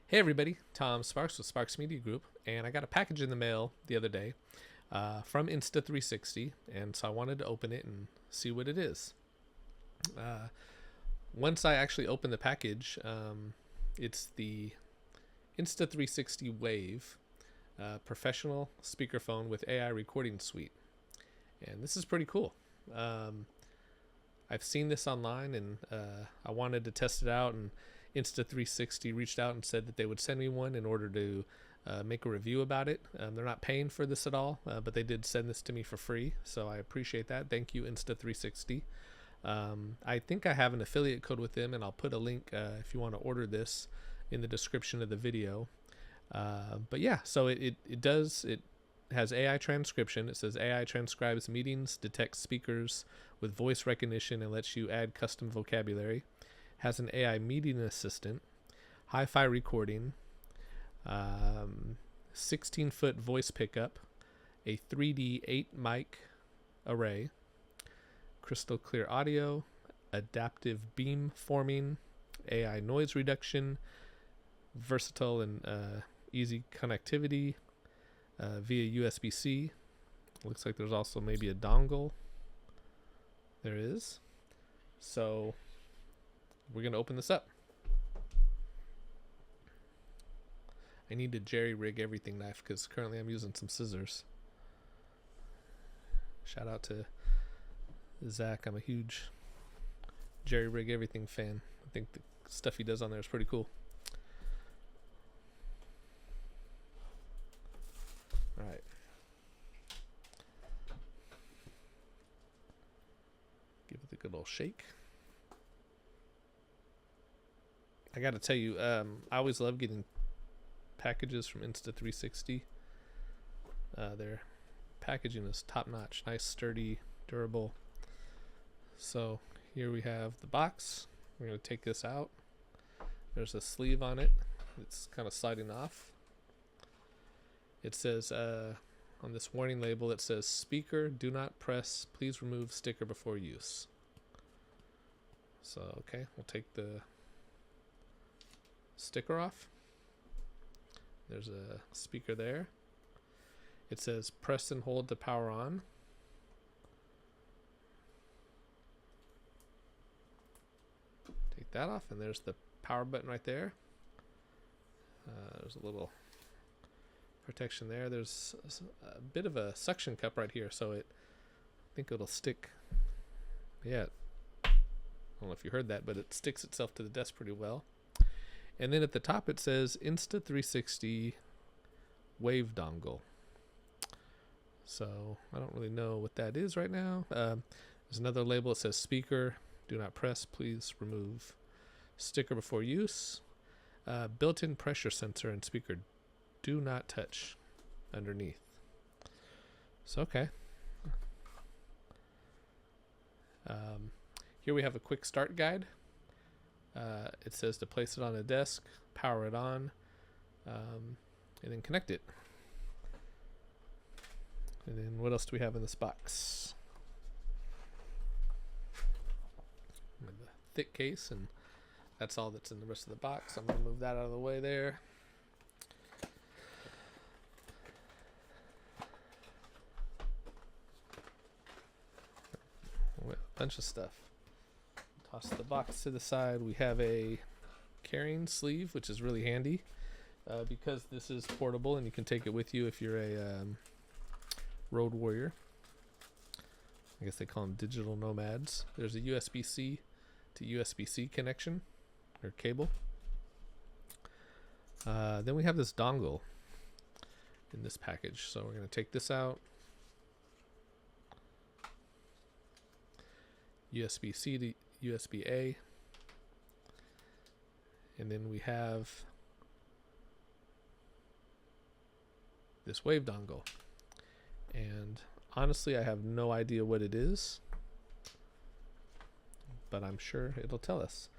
Hey everybody, Tom Sparks with Sparks Media Group, and I got a package in the mail the other day from Insta360, and so I wanted to open it and see what it is. Once I actually open the package, it's the Insta360 Wave professional speakerphone with AI recording suite, and this is pretty cool. I've seen this online, and I wanted to test it out, and Insta360 reached out and said that they would send me one in order to make a review about it. They're not paying for this at all, but they did send this to me for free, so I appreciate that. Thank you, Insta360. I think I have an affiliate code with them, and I'll put a link if you want to order this in the description of the video. But yeah, so it has AI transcription. It says AI transcribes meetings, detects speakers with voice recognition, and lets you add custom vocabulary. Has an AI meeting assistant, hi-fi recording, 16-foot voice pickup, a 3D 8 mic array, crystal clear audio, adaptive beam forming, AI noise reduction, versatile and easy connectivity via USB-C. Looks like there's also maybe a dongle. There is. So we're going to open this up. I need to jerry rig everything knife because currently I'm using some scissors. Shout out to Zach. I'm a huge jerry rig everything fan. I think the stuff he does on there is pretty cool. All right. Give it a good old shake. I got to tell you, I always love getting packages from Insta360. Their packaging is top notch, nice, sturdy, durable. So here we have the box. We're going to take this out. There's a sleeve on it. It's kind of sliding off. It says on this warning label, it says speaker, do not press, please remove sticker before use. So, okay, we'll take the sticker off. There's a speaker there. It says press and hold to power on. Take that off, and there's the power button right there. There's a little protection there. There's a bit of a suction cup right here, so I think it'll stick. Yeah, I don't know if you heard that, but it sticks itself to the desk pretty well. And then at the top it says Insta360 Wave Dongle. So I don't really know what that is right now. There's another label that says speaker, do not press, please remove sticker before use. Built-in pressure sensor and speaker, do not touch underneath. So okay. Here we have a quick start guide. It says to place it on a desk, power it on, and then connect it. And then what else do we have in this box? The thick case, and that's all that's in the rest of the box. I'm going to move that out of the way there. A bunch of stuff. Toss the box to the side. We have a carrying sleeve, which is really handy because this is portable and you can take it with you if you're a road warrior. I guess they call them digital nomads. There's a USB-C to USB-C connection or cable. Then we have this dongle in this package. So we're going to take this out. USB-C to USB-A, and then we have this Wave dongle, and honestly I have no idea what it is, but I'm sure it'll tell us.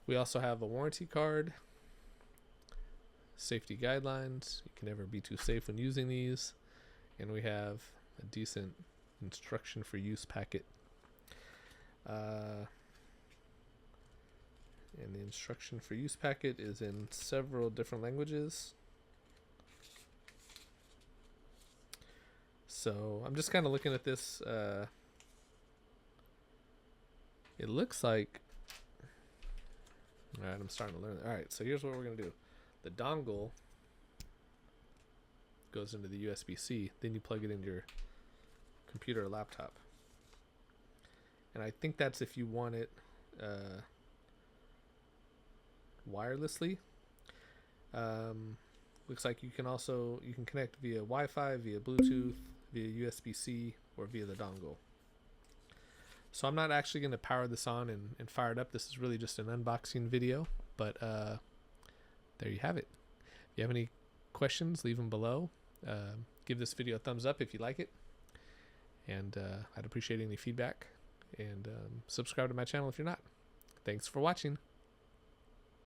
We also have a warranty card, safety guidelines, you can never be too safe when using these, and we have a decent instruction for use packet. And the instruction for use packet is in several different languages. So I'm just kind of looking at this. It looks like, all right, I'm starting to learn. All right, so here's what we're going to do. The dongle goes into the USB-C, then you plug it into your computer or laptop. And I think that's if you want it wirelessly. Looks like you can connect via Wi-Fi, via Bluetooth, via USB-C, or via the dongle. So I'm not actually going to power this on and fire it up. This is really just an unboxing video, but there you have it. If you have any questions, leave them below. Give this video a thumbs up if you like it, and I'd appreciate any feedback, and subscribe to my channel if you're not. Thanks for watching.